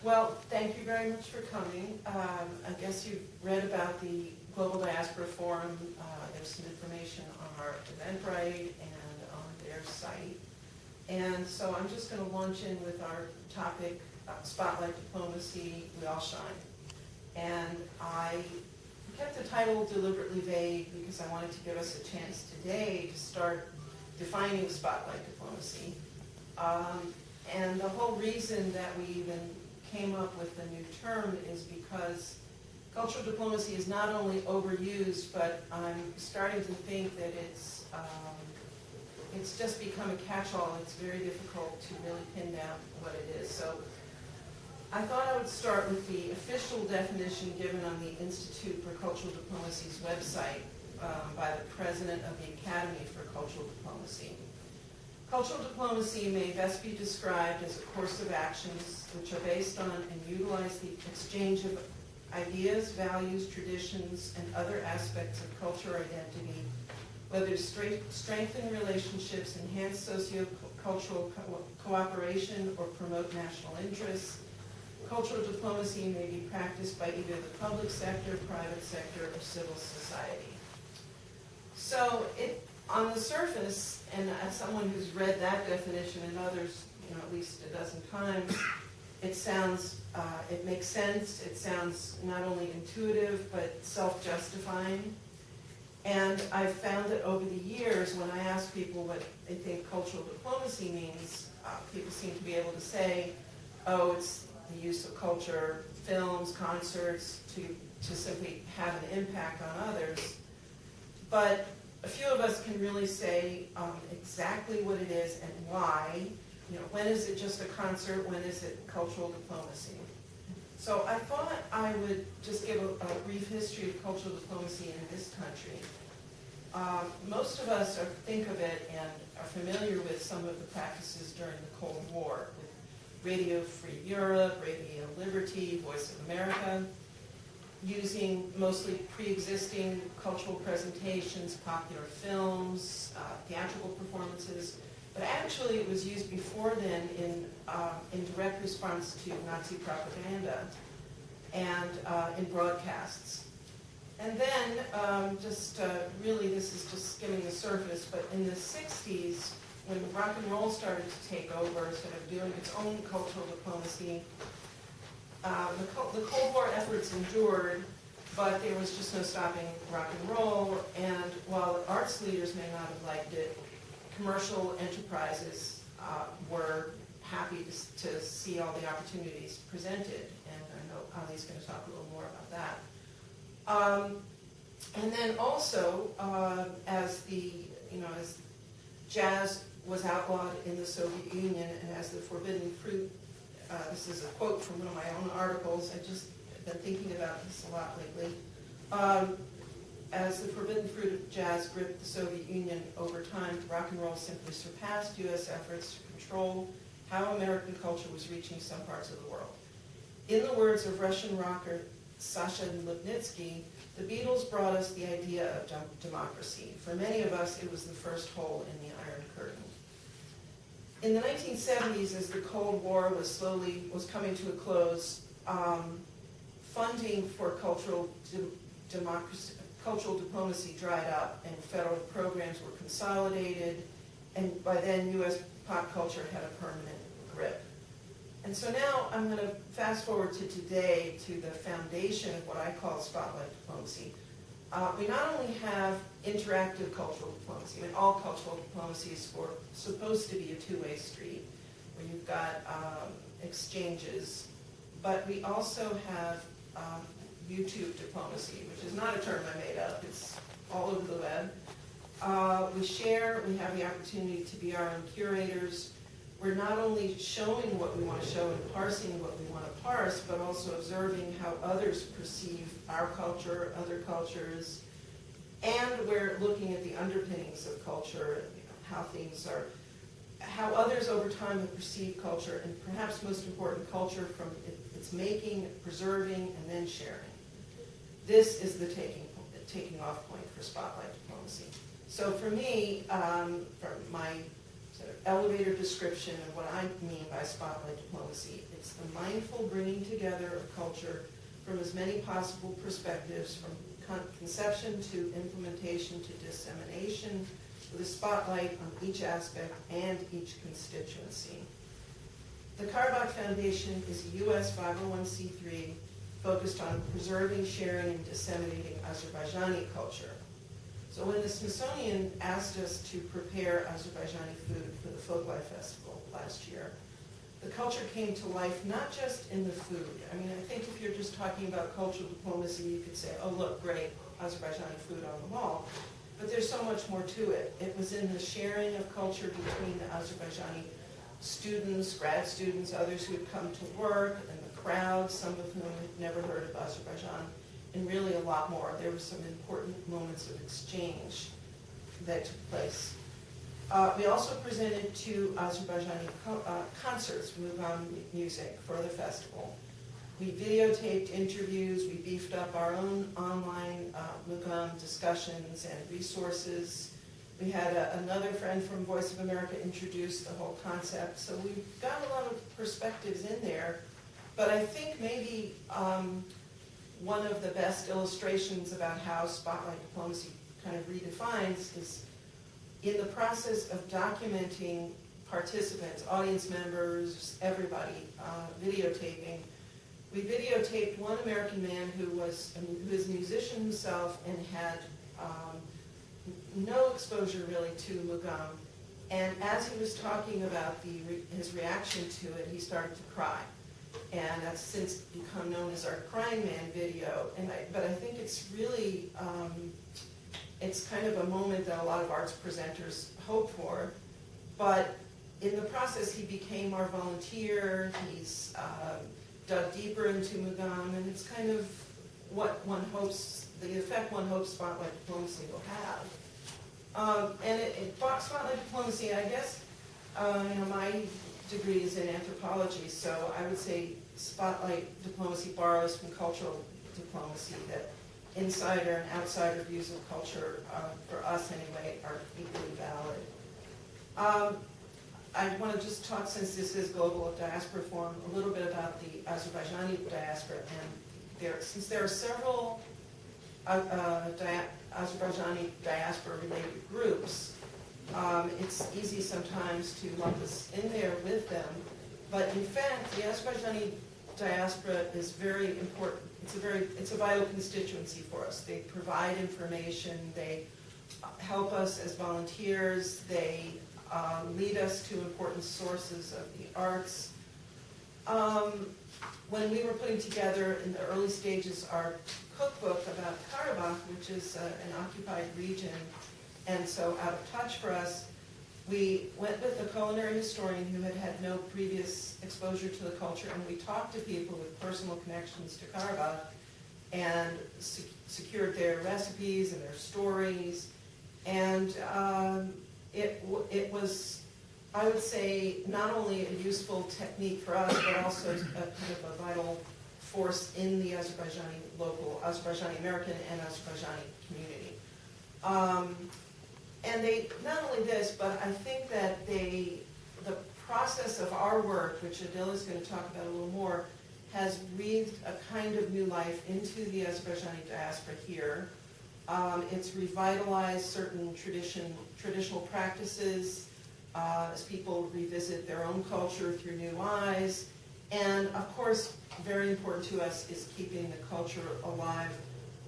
Well, thank you very much for coming. I guess you've read about the Global Diaspora Forum. There's some information on our Eventbrite and on their site. And so I'm just going to launch in with our topic, Spotlight Diplomacy, We All Shine. And I kept the title deliberately vague because I wanted to give us a chance today to start defining spotlight diplomacy. And the whole reason that we even came up with the new term is because cultural diplomacy is not only overused, but I'm starting to think that it's just become a catch-all. It's very difficult to really pin down what it is. So I thought I would start with the official definition given on the Institute for Cultural Diplomacy's website by the president of the Academy for Cultural Diplomacy. Cultural diplomacy may best be described as a course of actions which are based on and utilize the exchange of ideas, values, traditions, and other aspects of culture or identity, whether to strengthen relationships, enhance socio-cultural cooperation, or promote national interests. Cultural diplomacy may be practiced by either the public sector, private sector, or civil society. So on the surface, and as someone who's read that definition and others, at least a dozen times, it sounds, it makes sense. It sounds not only intuitive, but self-justifying. And I've found that over the years, when I ask people what they think cultural diplomacy means, people seem to be able to say, oh, it's the use of culture, films, concerts, to simply have an impact on others. But a few of us can really say exactly what it is and why. When is it just a concert? When is it cultural diplomacy? So I thought I would just give a brief history of cultural diplomacy in this country. Most of us think of it and are familiar with some of the practices during the Cold War, with Radio Free Europe, Radio Liberty, Voice of America, using mostly pre-existing cultural presentations, popular films, theatrical performances. But actually it was used before then in direct response to Nazi propaganda and in broadcasts. And then, really this is just skimming the surface, but in the 60s, when rock and roll started to take over, sort of doing its own cultural diplomacy, the Cold War efforts endured, but there was just no stopping rock and roll, and while the arts leaders may not have liked it, commercial enterprises were happy to see all the opportunities presented, and I know Ali's going to talk a little more about that. And then also, as jazz was outlawed in the Soviet Union, and as the forbidden fruit, this is a quote from one of my own articles, I've just been thinking about this a lot lately. As the forbidden fruit of jazz gripped the Soviet Union over time, rock and roll simply surpassed U.S. efforts to control how American culture was reaching some parts of the world. In the words of Russian rocker Sasha Lubnitsky, the Beatles brought us the idea of democracy. For many of us, it was the first hole in the Iron Curtain. In the 1970s, as the Cold War was coming to a close, funding for cultural diplomacy dried up, and federal programs were consolidated, and by then U.S. pop culture had a permanent grip. And so now I'm going to fast forward to today, to the foundation of what I call spotlight diplomacy. We not only have interactive cultural diplomacy, all cultural diplomacy is supposed to be a two-way street, where you've got exchanges, but we also have YouTube diplomacy, which is not a term I made up, it's all over the web. We have the opportunity to be our own curators. We're not only showing what we want to show and parsing what we want to parse, but also observing how others perceive our culture, other cultures, and we're looking at the underpinnings of culture, how others over time have perceived culture, and perhaps most important, culture from its making, preserving, and then sharing. This is the taking off point for spotlight diplomacy. So for me, from my sort of elevator description of what I mean by spotlight diplomacy. It's the mindful bringing together of culture from as many possible perspectives, from conception to implementation to dissemination, with a spotlight on each aspect and each constituency. The Karabakh Foundation is a U.S. 501c3 focused on preserving, sharing, and disseminating Azerbaijani culture. So when the Smithsonian asked us to prepare Azerbaijani food for the Folklife Festival last year, the culture came to life not just in the food. I mean, I think if you're just talking about cultural diplomacy, you could say, oh look, great, Azerbaijani food on the wall. But there's so much more to it. It was in the sharing of culture between the Azerbaijani students, grad students, others who had come to work, and the crowd, some of whom had never heard of Azerbaijan, and really a lot more. There were some important moments of exchange that took place. We also presented two Azerbaijani concerts, Mugham music, for the festival. We videotaped interviews, we beefed up our own online Mugham discussions and resources. We had another friend from Voice of America introduce the whole concept, so we got a lot of perspectives in there. But I think maybe one of the best illustrations about how spotlight diplomacy kind of redefines is in the process of documenting participants, audience members, everybody, videotaping. We videotaped one American man who is a musician himself and had no exposure really to Mugham. And as he was talking about his reaction to it, he started to cry. And that's since become known as our Crying Man video. But I think it's really, it's kind of a moment that a lot of arts presenters hope for. But in the process, he became our volunteer. He's dug deeper into Mugham, and it's kind of what one hopes, the effect one hopes spotlight diplomacy will have. Spotlight diplomacy, I guess, my degree is in anthropology, so I would say spotlight diplomacy borrows from cultural diplomacy, that insider and outsider views of culture, for us anyway, are equally valid. I want to just talk, since this is Global Diaspora Forum, a little bit about the Azerbaijani diaspora. And since there are several Azerbaijani diaspora-related groups, it's easy sometimes to lump us in there with them. But in fact, the Azerbaijani diaspora is very important. It's a vital constituency for us. They provide information. They help us as volunteers. They lead us to important sources of the arts. When we were putting together in the early stages our cookbook about Karabakh, which is an occupied region and so out of touch for us, we went with a culinary historian who had had no previous exposure to the culture, and we talked to people with personal connections to Karabakh and secured their recipes and their stories. And it was, I would say, not only a useful technique for us, but also a kind of a vital force in the local Azerbaijani American and Azerbaijani community. And they, not only this, but I think that the process of our work, which Adil is going to talk about a little more, has breathed a kind of new life into the Azerbaijani diaspora here. It's revitalized certain traditional practices as people revisit their own culture through new eyes. And of course, very important to us is keeping the culture alive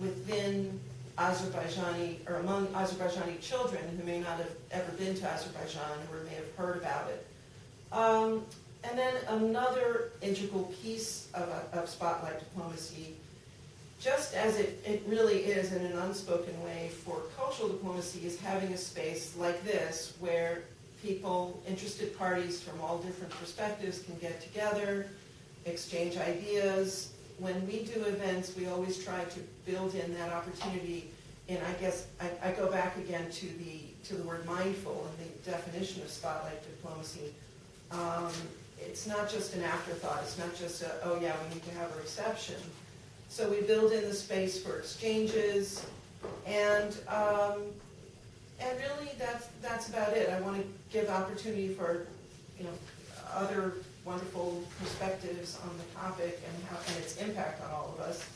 within Azerbaijani, or among Azerbaijani children who may not have ever been to Azerbaijan or may have heard about it. And then another integral piece of spotlight diplomacy, just as it really is in an unspoken way for cultural diplomacy, is having a space like this where people, interested parties from all different perspectives can get together, exchange ideas. When we do events, we always try to build in that opportunity. And I guess I go back again to the word mindful and the definition of spotlight diplomacy. It's not just an afterthought. It's not just oh yeah, we need to have a reception. So we build in the space for exchanges, and And really, that's about it. I want to give opportunity for, other wonderful perspectives on the topic and its impact on all of us.